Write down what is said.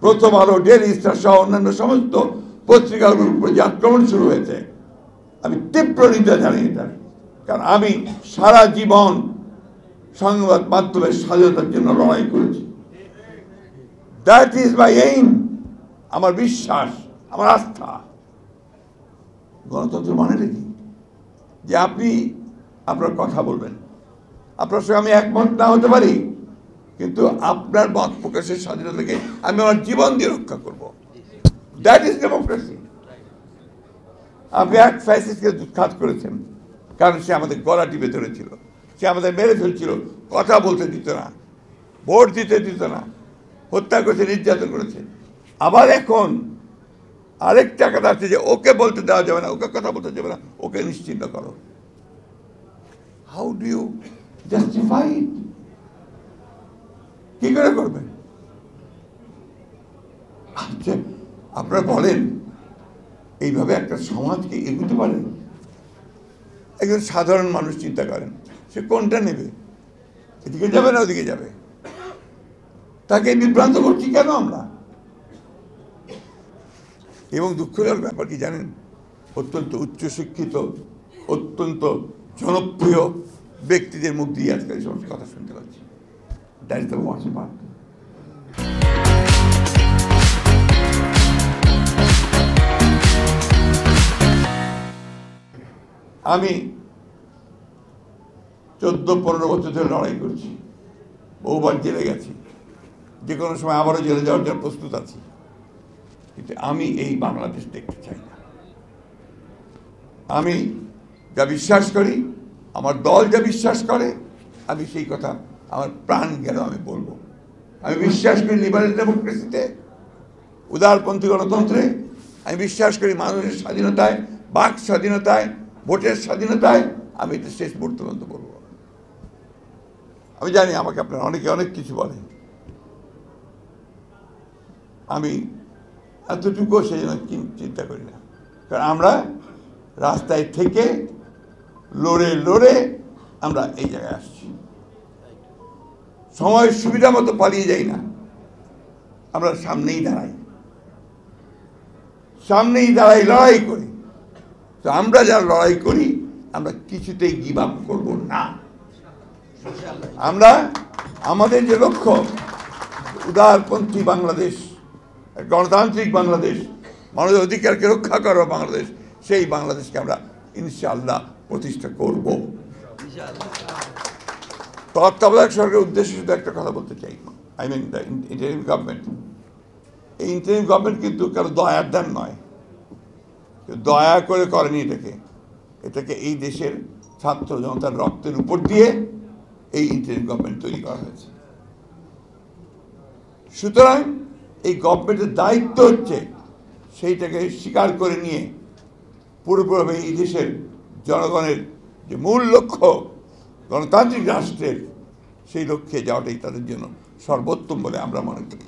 প্রথম আলো, daily star সহ অন্যান্য সমস্ত পত্রিকাগুলোর উপর যে আক্রমণ শুরু হয়েছে, আমি তীব্র নিন্দা জানাই এটার। কারণ আমি সারা জীবন সংবাদ মাধ্যমের স্বাধীনতার জন্য লড়াই করেছি। দ্যাট ইজ মাই এইম, আমার বিশ্বাস, আমার আস্থা। গণতন্ত্র মানে কি? যে আপনি আপনার কথা বলবেন, আপনার সঙ্গে আমি একমত না হতে পারি, কিন্তু আপনার মত প্রকাশের স্বাধীনতাকে আমি আমার জীবন দিয়ে রক্ষা করব। That is democracy. আপনি এক ফ্যাসিস্টকে উৎখাত করেছেন, কারণ সে আমাদের গলা টিপে ধরেছিল, সে আমাদের মেরে ফেলছিল, কথা বলতে দিত না, ভোট দিতে দিত না, হত্যা করেছে, নির্যাতন করেছে। আবার এখন আরেকটা কথা আছে যে ওকে বলতে দেওয়া যাবে না, ওকে কথা বলতে যাবে না, ওকে নিশ্চিন্ত করো। হাউ ডু ইউ জাস্টিফাই ইট? কি করে করবেন? আচ্ছা, আপনারা বলেন এইভাবে একটা সমাজকে এগোতে পারেন? একজন সাধারণ মানুষ চিন্তা করেন, সে কোনটা নেবে? এদিকে যাবে না ওদিকে যাবে? তাকে বিভ্রান্ত করছি কেন আমরা? এবং দুঃখজনক ব্যাপার কি জানেন, অত্যন্ত উচ্চশিক্ষিত, অত্যন্ত জনপ্রিয় ব্যক্তিদের মুখ দিয়ে আজকাল এই সমস্ত কথা শুনতে পাচ্ছি। That is the worst part. আমি 14-15 বছর ধরে লড়াই করছি, বহুবার জেলে গেছি, যে কোনো সময় আবারও জেলে যাওয়ার জন্য প্রস্তুত আছি, কিন্তু আমি এই বাংলাদেশ দেখতে চাই না। আমি যা বিশ্বাস করি, আমার দল যা বিশ্বাস করে, আমি সেই কথা আমার প্রাণ গেল আমি বলবো। আমি বিশ্বাস করি লিবারেল ডেমোক্রেসিতে, উদারপন্থী গণতন্ত্রে। আমি বিশ্বাস করি মানুষের স্বাধীনতায়, বাক স্বাধীনতায়, ভোটের স্বাধীনতায়। আমি এটা শেষ মুহূর্ত পর্যন্ত বলবো। আমি জানি আমাকে আপনারা অনেকে অনেক কিছু বলেন, আমি এতটুকুও সেই জন্য চিন্তা করি না। কারণ আমরা রাস্তায় থেকে লড়ে লড়ে আমরা এই জায়গায় আসছি। সময়ের সুবিধা মতো পালিয়ে যাই না, আমরা সামনেই দাঁড়াই, লড়াই করি। তো আমরা যারা লড়াই করি, আমরা কিছুতেই গিভ আপ করব না। আমরা আমাদের যে লক্ষ্য, উদারপন্থী বাংলাদেশ, গণতান্ত্রিক বাংলাদেশ, মানবের অধিকারকে রক্ষা করা বাংলাদেশ, সেই বাংলাদেশকে আমরা ইনশাআল্লাহ প্রতিষ্ঠা করব। তত্ত্বাবধায়ক সরকারের উদ্দেশ্যে শুধু একটা কথা বলতে চাই, I mean the interim government. এই ইন্টারিম গভর্নমেন্ট কিন্তু কারো দয়ার দান নয়, দয়া করে করেনি এটাকে এই দেশের ছাত্র জনতার রক্তের উপর দিয়ে এই ইন্টারিম গভর্নমেন্ট তৈরি করা হয়েছে। সুতরাং এই গভর্নমেন্টের দায়িত্ব হচ্ছে সেইটাকে স্বীকার করে নিয়ে পুরোপুরি এই দেশের জনগণের যে মূল লক্ষ্য, গণতান্ত্রিক রাষ্ট্রের, সেই লক্ষ্যে যাওয়াটাই তাদের জন্য সর্বোত্তম বলে আমরা মনে করি।